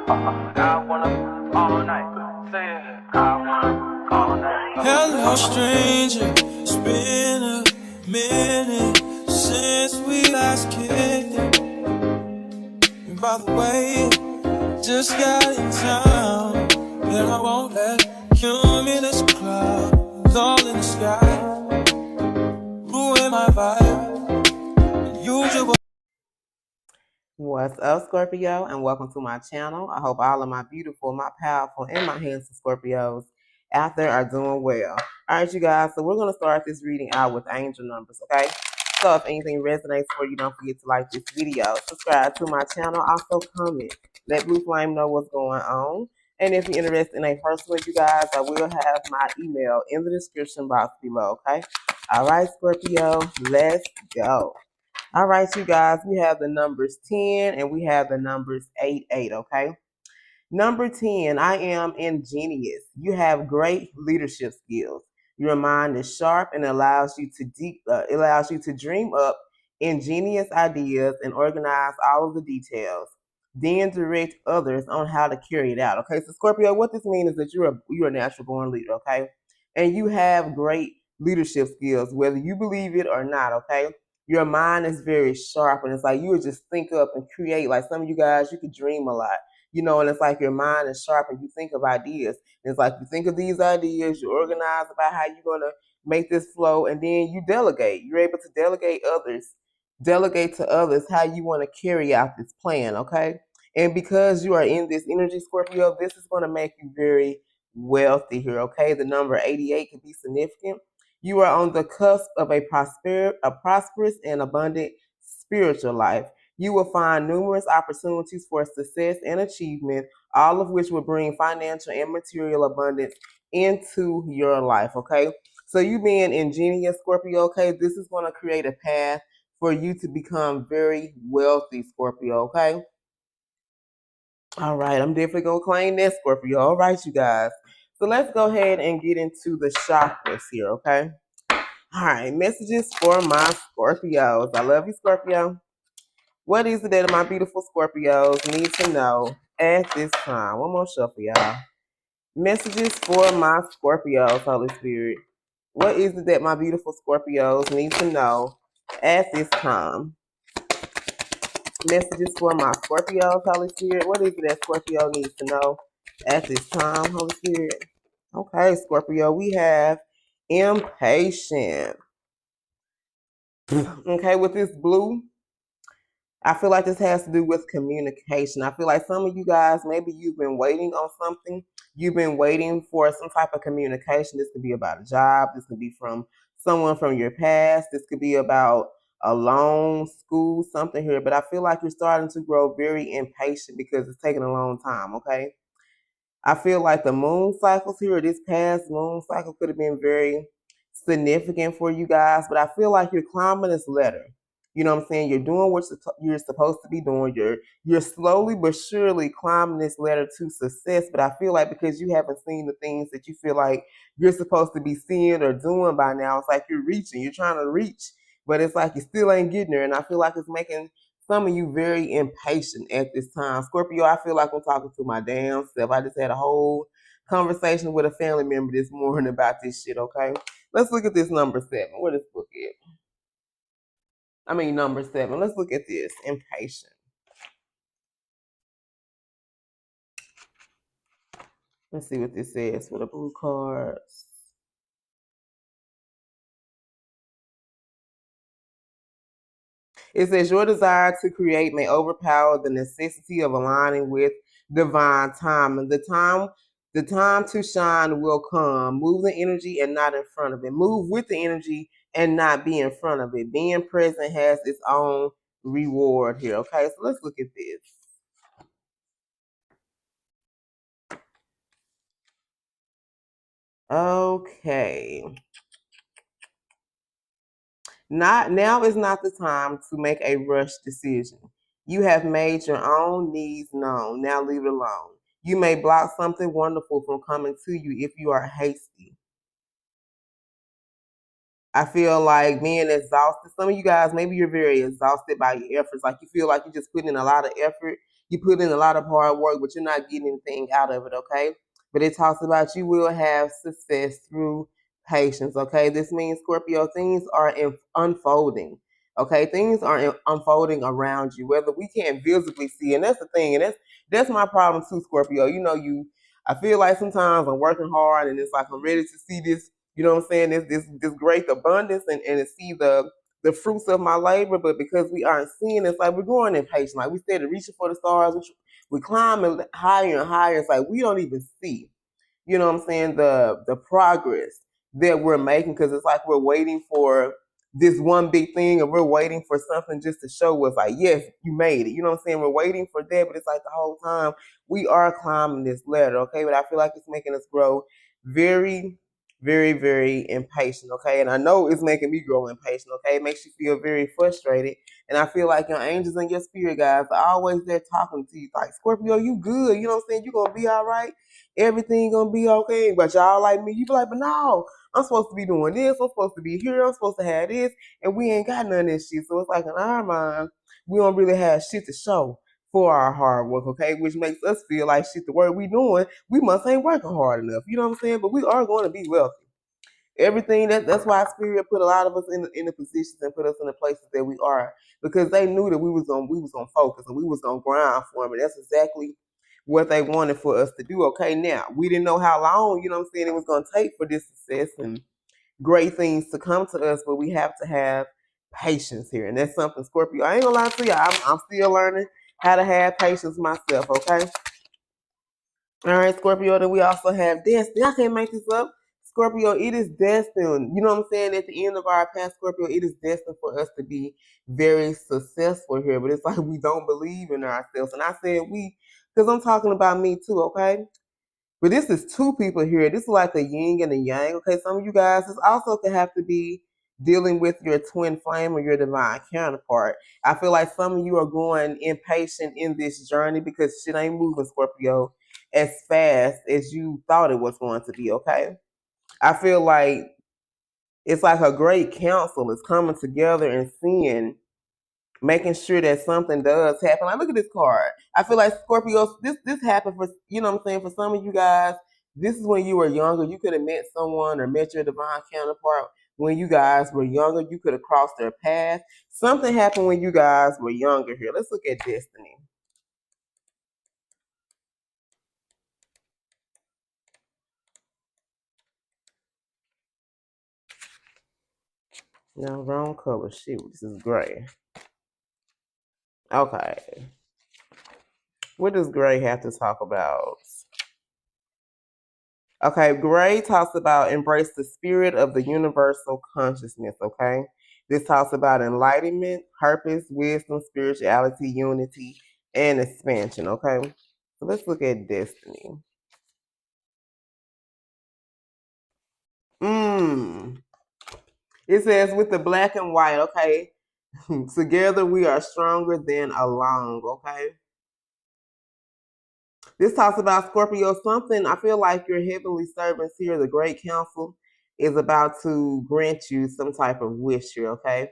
I wanna all night. Say it. I wanna all night. Hello, stranger. It's been a minute since we last kicked it. And by the way, just got in town, and I won't let cumulus clouds all in the sky ruin my vibe. Usual. What's up, Scorpio, and welcome to my channel. I hope all of my beautiful, my powerful, and my handsome Scorpios out there are doing well. All right, you guys, so we're going to start this reading out with angel numbers, okay? So if anything resonates for you, don't forget to like this video, subscribe to my channel, also comment. Let Blue Flame know what's going on. And if you're interested in a personal, you guys, I will have my email in the description box below, okay? All right, Scorpio, let's go. All right, you guys, we have the numbers 10 and we have the numbers 88, okay? Number 10, I am ingenious. You have great leadership skills. Your mind is sharp and allows you to dream up ingenious ideas and organize all of the details. Then direct others on how to carry it out. Okay, so Scorpio, what this means is that you're a natural born leader, okay? And you have great leadership skills, whether you believe it or not, okay? Your mind is very sharp, and it's like you would just think up and create. Like some of you guys, you could dream a lot, you know, and it's like your mind is sharp and you think of ideas. And it's like you think of these ideas, you organize about how you're going to make this flow, and then you delegate. You're able to delegate to others how you want to carry out this plan, okay? And because you are in this energy, Scorpio, this is going to make you very wealthy here, okay? The number 88 can be significant. You are on the cusp of a prosperous and abundant spiritual life. You will find numerous opportunities for success and achievement, all of which will bring financial and material abundance into your life, okay? So you being ingenious, Scorpio, okay, this is going to create a path for you to become very wealthy, Scorpio, okay? All right, I'm definitely going to claim that, Scorpio. All right, you guys. So let's go ahead and get into the chakras here, okay? All right, messages for my Scorpios. I love you, Scorpio. What is it that my beautiful Scorpios need to know at this time? One more shuffle, y'all. Messages for my Scorpios, Holy Spirit. What is it that my beautiful Scorpios need to know at this time? Messages for my Scorpios, Holy Spirit. What is it that Scorpio needs to know at this time, Holy Spirit? Okay, Scorpio, we have impatient. Okay, with this blue, I feel like this has to do with communication. I feel like some of you guys, maybe you've been waiting on something. You've been waiting for some type of communication. This could be about a job. This could be from someone from your past. This could be about a loan, school, something here. But I feel like you're starting to grow very impatient because it's taking a long time, okay? I feel like the moon cycles here, this past moon cycle could have been very significant for you guys, but I feel like you're climbing this ladder. You know what I'm saying? You're doing what you're supposed to be doing. You're slowly but surely climbing this ladder to success. But I feel like because you haven't seen the things that you feel like you're supposed to be seeing or doing by now, it's like you're reaching. You're trying to reach, but it's like you still ain't getting there. And I feel like it's making some of you very impatient at this time. Scorpio, I feel like I'm talking to my damn self. I just had a whole conversation with a family member this morning about this shit, okay? Let's look at this number 7. Where this book is? Number 7. Let's look at this. Impatient. Let's see what this says for the blue cards. It says your desire to create may overpower the necessity of aligning with divine time. And the time to shine will come. Move the energy and not in front of it. Move with the energy and not be in front of it. Being present has its own reward here. Okay, so let's look at this. Okay. Now is not the time to make a rush decision. You have made your own needs known. Now leave it alone. You may block something wonderful from coming to you if you are hasty. I feel like being exhausted. Some of you guys, maybe you're very exhausted by your efforts. Like you feel like you're just putting in a lot of effort you put in a lot of hard work, but you're not getting anything out of it, okay? But it talks about you will have success through patience, okay? This means, Scorpio, things are unfolding, okay? Things are unfolding around you, whether we can't visibly see. And that's the thing, and that's my problem too, Scorpio. I feel like sometimes I'm working hard and it's like I'm ready to see this, you know what I'm saying, this great abundance and to see the fruits of my labor, but because we aren't seeing, it's like we're growing impatient. Like we said, reaching for the stars, we climbing higher and higher. It's like we don't even see, you know what I'm saying, the progress that we're making, because it's like we're waiting for this one big thing, or we're waiting for something just to show us like, yes, you made it. You know what I'm saying? We're waiting for that, but it's like the whole time we are climbing this ladder, okay? But I feel like it's making us grow very, very, very impatient, okay? And I know it's making me grow impatient, okay? It makes you feel very frustrated. And I feel like your angels and your spirit guys are always there talking to you, like, Scorpio, you good. You know what I'm saying? You're going to be all right. Everything going to be okay. But y'all like me, you be like, but no, I'm supposed to be doing this. I'm supposed to be here. I'm supposed to have this. And we ain't got none of this shit. So it's like in our mind, we don't really have shit to show for our hard work, okay? Which makes us feel like shit, the work we doing, we must ain't working hard enough. You know what I'm saying? But we are going to be wealthy. Everything that's why Spirit put a lot of us in the positions and put us in the places that we are, because they knew that we was gonna focus and we was gonna grind for them. And that's exactly what they wanted for us to do. Okay, now we didn't know how long, you know what I'm saying, it was gonna take for this success and great things to come to us, but we have to have patience here. And that's something, Scorpio, I ain't gonna lie to you, I'm still learning how to have patience myself, okay? All right, Scorpio, then we also have destiny. I can't make this up. Scorpio, it is destined. You know what I'm saying? At the end of our past, Scorpio, it is destined for us to be very successful here. But it's like we don't believe in ourselves. And I said we, because I'm talking about me too, okay? But this is two people here. This is like the yin and the yang. Okay, some of you guys, this also could have to be dealing with your twin flame or your divine counterpart. I feel like some of you are going impatient in this journey because shit ain't moving, Scorpio, as fast as you thought it was going to be, okay? I feel like it's like a great council is coming together and seeing, making sure that something does happen. Like, look at this card. I feel like Scorpios, this happened for, you know what I'm saying, for some of you guys, this is when you were younger. You could have met someone or met your divine counterpart when you guys were younger. You could have crossed their path. Something happened when you guys were younger here. Let's look at destiny. No, wrong color. Shoot, this is gray. Okay. What does gray have to talk about? Okay, gray talks about embrace the spirit of the universal consciousness, okay? This talks about enlightenment, purpose, wisdom, spirituality, unity, and expansion, okay? So let's look at destiny. It says with the black and white, okay? Together we are stronger than alone, okay? This talks about Scorpio something. I feel like your heavenly servants here, the Great Council, is about to grant you some type of wish here, okay?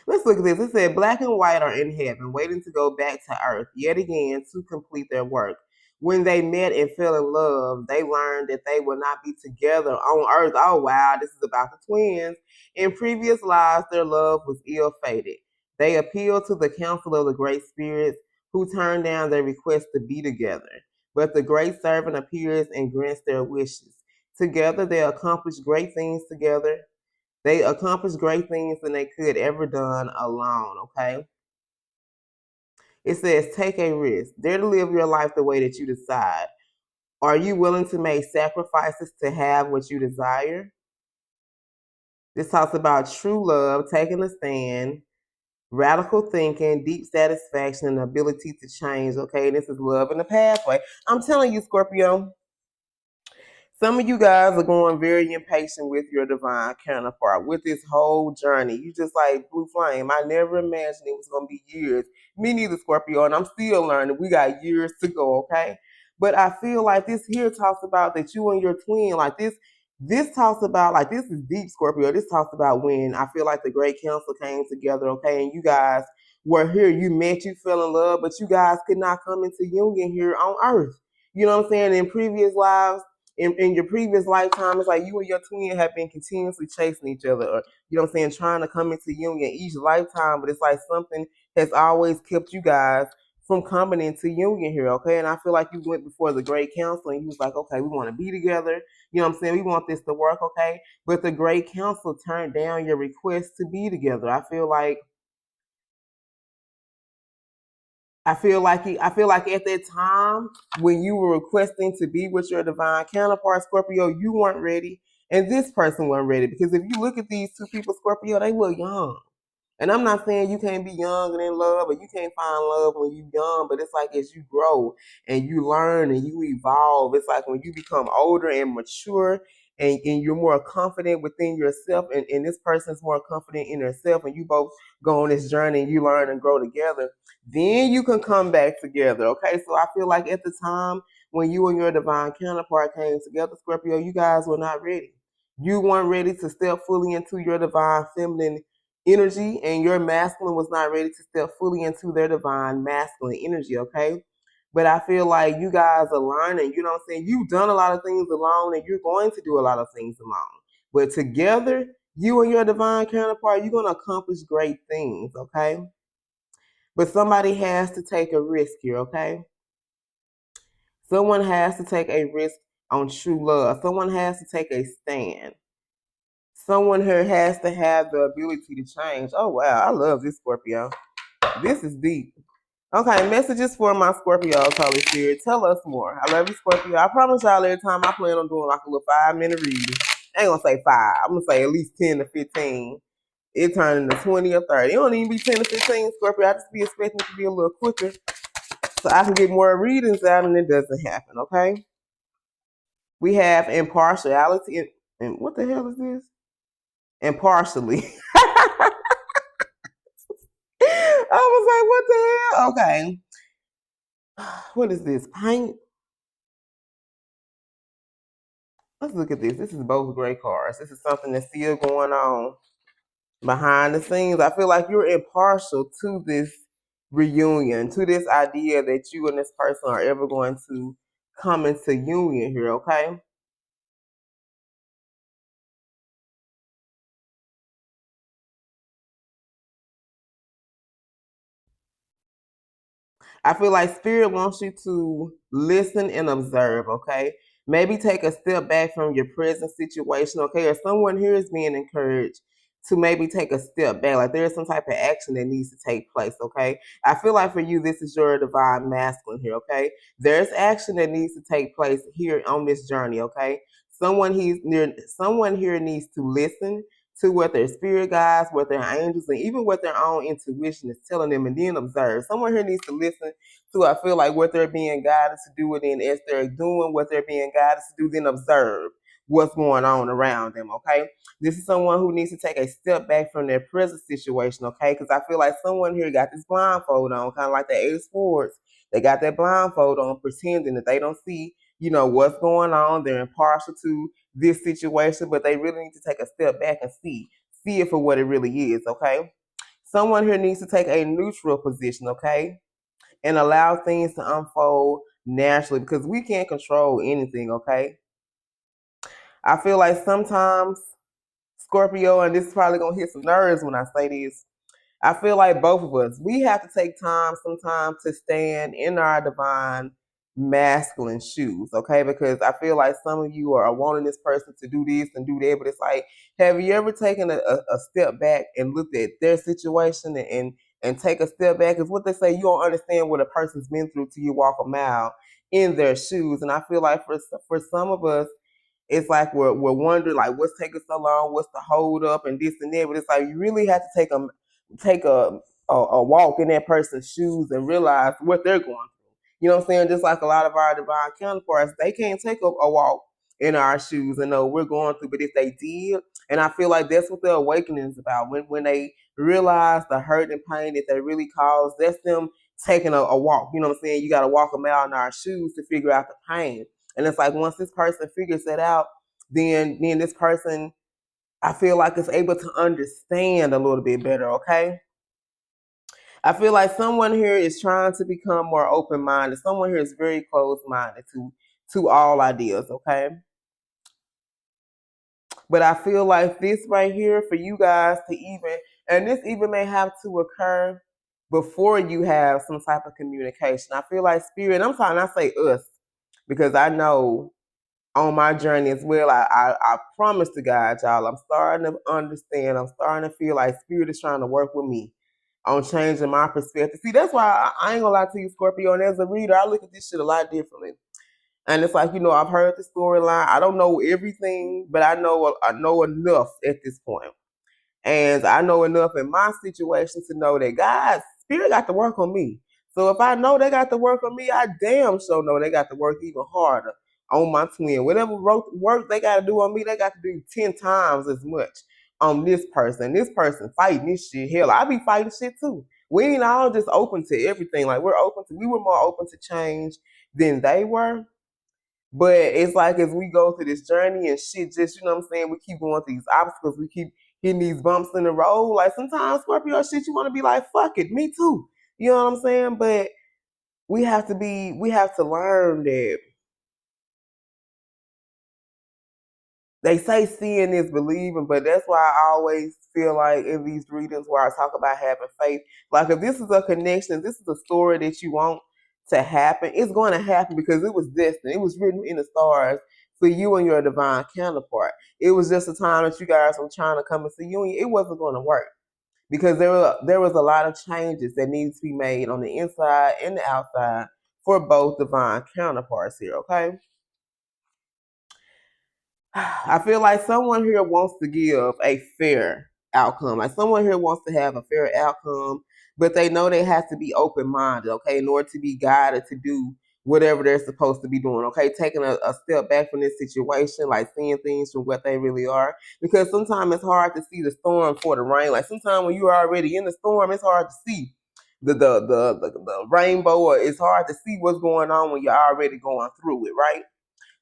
Let's look at this. It said, black and white are in heaven, waiting to go back to earth yet again to complete their work. When they met and fell in love, they learned that they would not be together on earth. Oh, wow, this is about the twins. In previous lives, their love was ill fated. They appealed to the council of the great spirits, who turned down their request to be together. But the great servant appears and grants their wishes. Together, they accomplish great things together. They accomplished great things than they could ever done alone, okay? It says, take a risk. Dare to live your life the way that you decide. Are you willing to make sacrifices to have what you desire? This talks about true love, taking a stand, radical thinking, deep satisfaction, and ability to change, okay? This is love in the pathway. I'm telling you, Scorpio, some of you guys are going very impatient with your divine counterpart, with this whole journey. You just like Blue Flame. I never imagined it was going to be years. Me neither, Scorpio, and I'm still learning. We got years to go, okay? But I feel like this here talks about that you and your twin, like this talks about, like, this is deep, Scorpio. This talks about when I feel like the Great Council came together, okay? And you guys where here you met, you fell in love, but you guys could not come into union here on earth. You know what I'm saying? In previous lives, in your previous lifetime, it's like you and your twin have been continuously chasing each other, or you know what I'm saying, trying to come into union each lifetime, but it's like something has always kept you guys from coming into union here, okay? And I feel like you went before the great council and you was like, okay, we want to be together. You know what I'm saying? We want this to work, okay? But the great council turned down your request to be together. I feel like at that time when you were requesting to be with your divine counterpart, Scorpio, you weren't ready, and this person wasn't ready. Because if you look at these two people, Scorpio, they look young. And I'm not saying you can't be young and in love, or you can't find love when you're young, but it's like as you grow and you learn and you evolve, it's like when you become older and mature and you're more confident within yourself, and this person's more confident in herself, and you both go on this journey and you learn and grow together, then you can come back together. Okay. So I feel like at the time when you and your divine counterpart came together, Scorpio, you guys were not ready. You weren't ready to step fully into your divine feminine energy, and your masculine was not ready to step fully into their divine masculine energy, okay? But I feel like you guys are learning, you know what I'm saying? You've done a lot of things alone and you're going to do a lot of things alone. But together, you and your divine counterpart, you're going to accomplish great things, okay? But somebody has to take a risk here, okay? Someone has to take a risk on true love. Someone has to take a stand. Someone here has to have the ability to change. Oh, wow. I love this, Scorpio. This is deep. Okay, messages for my Scorpios, Holy Spirit. Tell us more. I love you, Scorpio. I promise y'all every time I plan on doing like a little 5-minute reading. I ain't gonna say 5. I'm gonna say at least 10 to 15. It turned into 20 or 30. It don't even be 10 to 15, Scorpio. I just be expecting it to be a little quicker so I can get more readings out, and it doesn't happen, okay? We have impartiality. And what the hell is this? Impartially. I was like, what the hell? Okay. What is this? Paint? Let's look at this. This is both gray cards. This is something that's still going on behind the scenes. I feel like you're impartial to this reunion, to this idea that you and this person are ever going to come into union here, okay? I feel like Spirit wants you to listen and observe, okay? Maybe take a step back from your present situation, okay? Or someone here is being encouraged to maybe take a step back. Like there's some type of action that needs to take place, okay? I feel like for you, this is your divine masculine here, okay? There's action that needs to take place here on this journey, okay? Someone here needs to listen to what their spirit guides, what their angels, and even what their own intuition is telling them, and then observe. Someone here needs to listen to, I feel like, what they're being guided to do, and then as they're doing what they're being guided to do, then observe what's going on around them, okay? This is someone who needs to take a step back from their present situation, okay? Because I feel like someone here got this blindfold on, kind of like the Ace of Swords. They got that blindfold on, pretending that they don't see, what's going on. They're impartial to this situation, but they really need to take a step back and see it for what it really is, okay? Someone here needs to take a neutral position, okay? And allow things to unfold naturally, because we can't control anything, okay? I feel like sometimes, Scorpio, and this is probably gonna hit some nerves when I say this, I feel like both of us, we have to take time sometimes to stand in our divine masculine shoes, okay? Because I feel like some of you are wanting this person to do this and do that, but it's like, have you ever taken a step back and looked at their situation and take a step back? Because what they say, you don't understand what a person's been through till you walk a mile in their shoes. And I feel like for some of us, it's like we're wondering like what's taking so long, what's the hold up, and this and that. But it's like you really have to take a walk in that person's shoes and realize what they're going through. You know what I'm saying? Just like a lot of our divine counterparts, they can't take a walk in our shoes and know we're going through. But if they did, and I feel like that's what the awakening is about. When they realize the hurt and pain that they really caused, that's them taking a walk. You know what I'm saying? You got to walk a mile in our shoes to figure out the pain. And it's like once this person figures that out, then this person, I feel like, is able to understand a little bit better, okay? I feel like someone here is trying to become more open-minded. Someone here is very closed-minded to all ideas, okay? But I feel like this right here for you guys to even, and this even may have to occur before you have some type of communication. I feel like spirit, I'm trying not to say us, because I know on my journey as well, I promise to God, y'all, I'm starting to understand. I'm starting to feel like spirit is trying to work with me on changing my perspective. See, that's why I ain't gonna lie to you, Scorpio, and as a reader, I look at this shit a lot differently. And it's like, I've heard the storyline. I don't know everything, but I know enough at this point. And I know enough in my situation to know that God's spirit got to work on me. So if I know they got to work on me, I damn sure know they got to work even harder on my twin. Whatever work they got to do on me, they got to do 10 times as much on this person. This person fighting this shit. Hell, I be fighting shit too. We ain't all just open to everything. Like we were more open to change than they were. But it's like as we go through this journey and shit, just what I'm saying, we keep going through these obstacles, we keep hitting these bumps in the road. Like sometimes Scorpio shit, you want to be like, fuck it, me too. You know what I'm saying? But we have to learn that they say seeing is believing, but that's why I always feel like in these readings where I talk about having faith, like if this is a connection, if this is a story that you want to happen, it's going to happen because it was destined. It was written in the stars for you and your divine counterpart. It was just a time that you guys were trying to come into union. It wasn't going to work because there was a lot of changes that needed to be made on the inside and the outside for both divine counterparts here, okay? I feel like someone here wants to give a fair outcome. Like someone here wants to have a fair outcome, but they know they have to be open minded, okay, in order to be guided to do whatever they're supposed to be doing, okay? Taking a step back from this situation, like seeing things from what they really are. Because sometimes it's hard to see the storm for the rain. Like sometimes when you're already in the storm, it's hard to see the rainbow, or it's hard to see what's going on when you're already going through it, right?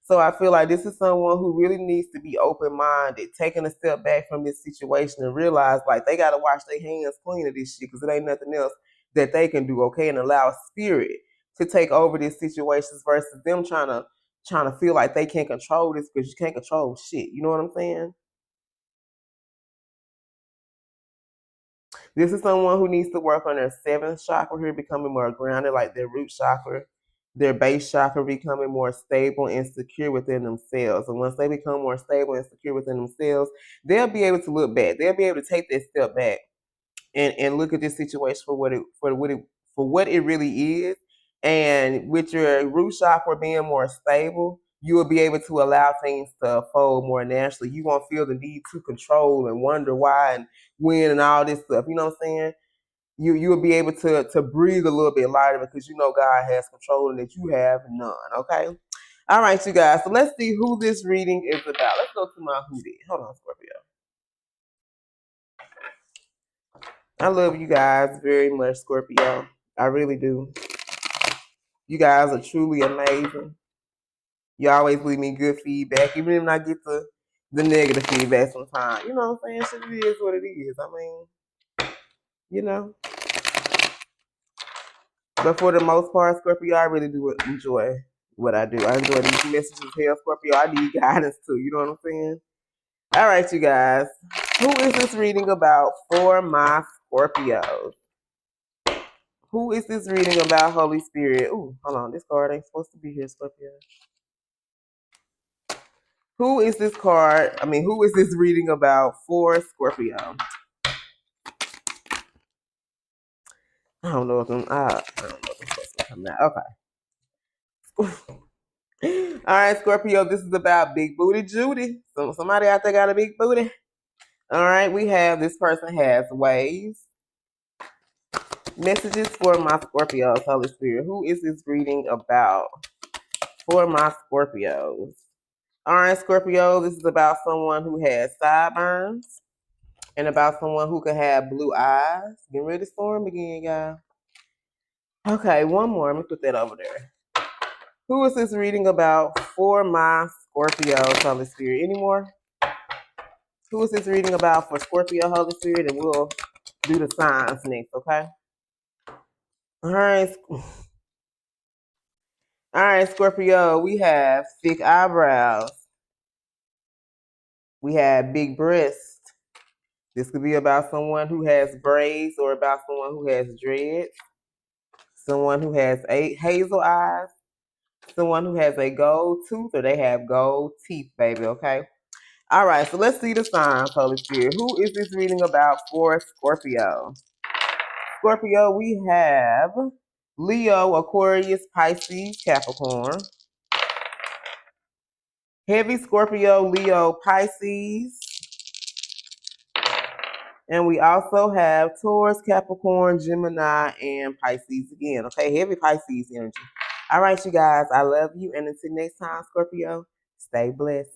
So I feel like this is someone who really needs to be open minded, taking a step back from this situation and realize like they got to wash their hands clean of this shit because it ain't nothing else that they can do, okay? And allow spirit to take over these situations versus them trying to feel like they can't control this because you can't control shit. You know what I'm saying? This is someone who needs to work on their seventh chakra here, becoming more grounded, like their root chakra, their base chakra becoming more stable and secure within themselves. And once they become more stable and secure within themselves, they'll be able to look back. They'll be able to take that step back and look at this situation for what it really is. And with your root chakra being more stable, you will be able to allow things to fold more naturally. You won't feel the need to control and wonder why and when and all this stuff. You know what I'm saying? You will be able to breathe a little bit lighter because you know God has control and that you have none. Okay. All right, you guys. So let's see who this reading is about. Let's go to my hoodie. Hold on, Scorpio. I love you guys very much, Scorpio. I really do. You guys are truly amazing. You always leave me good feedback, even if I get the negative feedback sometimes. You know what I'm saying? Shit, it is what it is. I mean, you know. But for the most part, Scorpio, I really do enjoy what I do. I enjoy these messages here, Scorpio. I need guidance too. You know what I'm saying? All right, you guys. Who is this reading about for my Scorpios? Who is this reading about, Holy Spirit? Ooh, hold on. This card ain't supposed to be here, Scorpio. Who is this card? I mean, who is this reading about for Scorpio? I don't know if I don't know if I'm supposed to come out. Okay. All right, Scorpio, this is about Big Booty Judy. So somebody out there got a big booty? All right, we have this person has waves. Messages for my Scorpios, Holy Spirit. Who is this reading about for my Scorpios? All right, Scorpio, this is about someone who has sideburns and about someone who could have blue eyes. Get ready to storm again, y'all. Okay, one more. Let me put that over there. Who is this reading about for my Scorpios, Holy Spirit? Any more? Who is this reading about for Scorpio, Holy Spirit? And we'll do the signs next, okay? All right. All right, Scorpio, we have thick eyebrows. We have big breasts. This could be about someone who has braids or about someone who has dreads. Someone who has hazel eyes. Someone who has a gold tooth or they have gold teeth, baby, okay? All right, so let's see the signs, Holy Spirit. Who is this reading about for Scorpio? Scorpio, we have Leo, Aquarius, Pisces, Capricorn. Heavy Scorpio, Leo, Pisces. And we also have Taurus, Capricorn, Gemini, and Pisces again. Okay, heavy Pisces energy. All right, you guys, I love you. And until next time, Scorpio, stay blessed.